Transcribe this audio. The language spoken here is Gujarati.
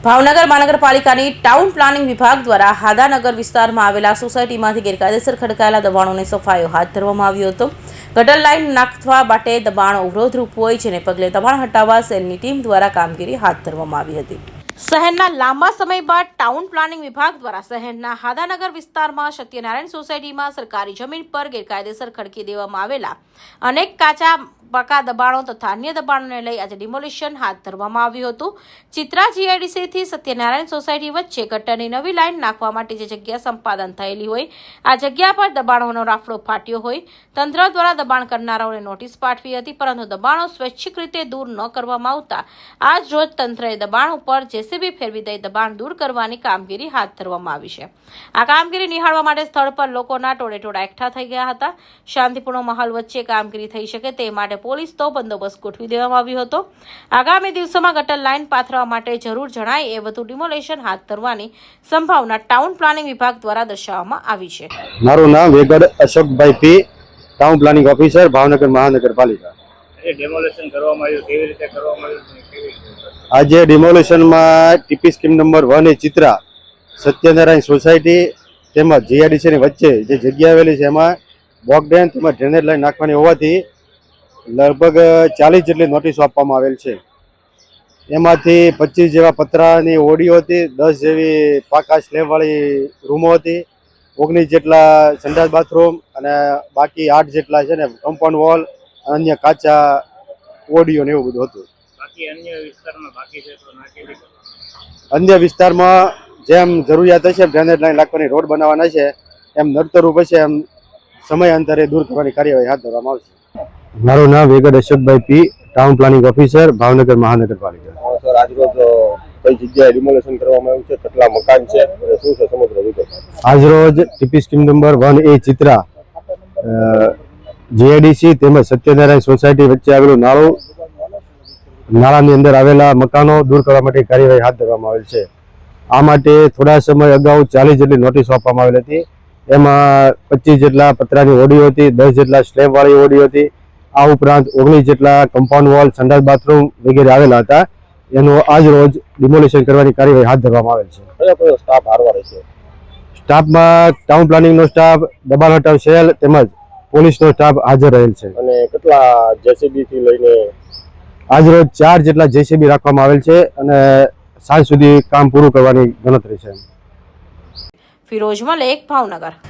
ભાવનગર મહાનગરપાલિકાની ટાઉન પ્લાનિંગ વિભાગ દ્વારા હાદાનગર વિસ્તારમાં આવેલા સોસાયટીમાંથી ગેરકાયદેસર ખડકાયેલા દબાણોની સફાઈઓ હાથ ધરવામાં આવ્યો હતો। ગટર લાઇન નાખવા માટે દબાણો અવરોધરૂપ હોય જેને પગલે દબાણ હટાવવા સેલની ટીમ દ્વારા કામગીરી હાથ ધરવામાં આવી હતી। શહેરના લાંબા સમય બાદ ટાઉન પ્લાનિંગ વિભાગ દ્વારા શહેરના હાદાનગર વિસ્તારમાં સત્યનારાયણ સોસાયટીમાં સરકારી જમીન પર ગેરકાયદેસર ખડકી દેવામાં આવેલા અનેક કાચા પાકા દબાણો તથા અન્ય દબાણોને લઈ આજે ડિમોલિશન હાથ ધરવામાં આવ્યું હતું। ચિત્રા જીઆઈડીસીથી સત્યનારાયણ સોસાયટી વચ્ચે ગટરની નવી લાઇન નાખવા માટે જે જગ્યા સંપાદન થયેલી હોય આ જગ્યા પર દબાણોનો રાફડો ફાટ્યો હોય તંત્ર દ્વારા દબાણ કરનારાઓને નોટિસ પાઠવી હતી, પરંતુ દબાણો સ્વૈચ્છિક રીતે દૂર ન કરવામાં આવતા આજ રોજ તંત્રએ દબાણ ઉપર જેસીબી ફેરવી દઈ દબાણ દૂર કરવાની કામગીરી હાથ ધરવામાં આવી છે। આ કામગીરી નિહાળવા માટે સ્થળ પર લોકોના ટોળેટોળા એકઠા થઈ ગયા હતા। શાંતિપૂર્ણ માહોલ વચ્ચે કામગીરી થઈ શકે તે માટે પોલીસ તો બંદોબસ્ત ગોઠવી દેવામાં આવ્યો હતો। આગામી દિવસોમાં ગટર લાઇન પાથરવા માટે જરૂર જણાય એ વધુ ડિમોલેશન હાથ ધરવાની સંભાવના ટાઉન પ્લાનિંગ વિભાગ દ્વારા દર્શાવવામાં આવી છે। મારું નામ વેગડ અશોકભાઈ પી, ટાઉન પ્લાનિંગ ઓફિસર, ભાવનગર મહાનગરપાલિકા। ડેમોલેશન કરવામાં આવ્યું, કેવી રીતે કરવામાં આવ્યું? આજે ડિમોલેશનમાં ટીપી સ્કીમ નંબર 1 એ ચિત્રા સત્યનારાયણ સોસાયટી તેમજ જીઆઈડીસીની વચ્ચે જે જગ્યા આવેલી છે એમાં બોકડેન તેમજ ડ્રેનેજ લાઈન નાખવાની હોવાથી લગભગ 40 જેટલી નોટિસો આપવામાં આવેલ છે। એમાંથી 25 જેવા પતરાની ઓડીઓ હતી, 10 જેવી પાકા સ્લેબવાળી રૂમો હતી, 19 જેટલા સંડાસ બાથરૂમ અને બાકી 8 જેટલા છે ને કમ્પાઉન્ડ વોલ, અન્ય કાચા ઓડીઓ ને એવું બધું હતું। બાકી અન્ય વિસ્તારમાં બાકી છે તો નાખી દીધું। અન્ય વિસ્તારમાં જેમ જરૂરિયાત હશે ડ્રેનેજ લાઈન નાખવાની, રોડ બનાવવાના છે એમ નડતરરૂપ હશે એમ સમયાંતરે દૂર કરવાની કાર્યવાહી હાથ ધરવામાં આવશે। મારું નામ વેગડ અશોકભાઈ પી, ટાઉન પ્લાનિંગ ઓફિસર, ભાવનગર મહાનગરપાલિકા। સર, આજરોજ કઈ જગ્યાએ ડિમોલેશન કરવામાં આવ્યું છે, કેટલા મકાન છે અને શું છે સમગ્ર વિગત? આજરોજ ટીપી સ્કીમ નંબર 1 એ ચિત્રા જીઆઈડીસી તેમજ સત્યનારાયણ સોસાયટી વચ્ચે આવેલું નાળાની અંદર આવેલા મકાનો દૂર કરવા માટે કાર્યવાહી હાથ ધરવામાં આવેલ છે। આ માટે થોડા સમય અગાઉ 40 જેટલી નોટિસો આપવામાં આવેલી હતી। એમાં 25 જેટલા પતરાની ઓડીઓ હતી, 10 જેટલા સ્લેબવાળી ઓડીઓ હતી, આ ઉપરાંત 19 જેટલા કમ્પાઉન્ડ વોલ, સંડાસ બાથરૂમ વગેરે આવેલા હતા। એનું આજ રોજ ડિમોલિશન કરવાની કાર્યવાહી હાથ ધરવામાં આવેલ છે। કયો સ્ટાફ હારવાર છે? સ્ટાફમાં ટાઉન પ્લાનિંગનો સ્ટાફ, દબાણ હટાવ સેલ તેમજ પોલીસનો સ્ટાફ હાજર રહેલ છે। અને કેટલા જેસીબી થી લઈને આજ રોજ 4 જેટલા જેસીબી રાખવામાં આવેલ છે અને સાંજ સુધી કામ પૂરું કરવાની ગણતરી છે। ફિરોઝ મલેક, ભાવનગર।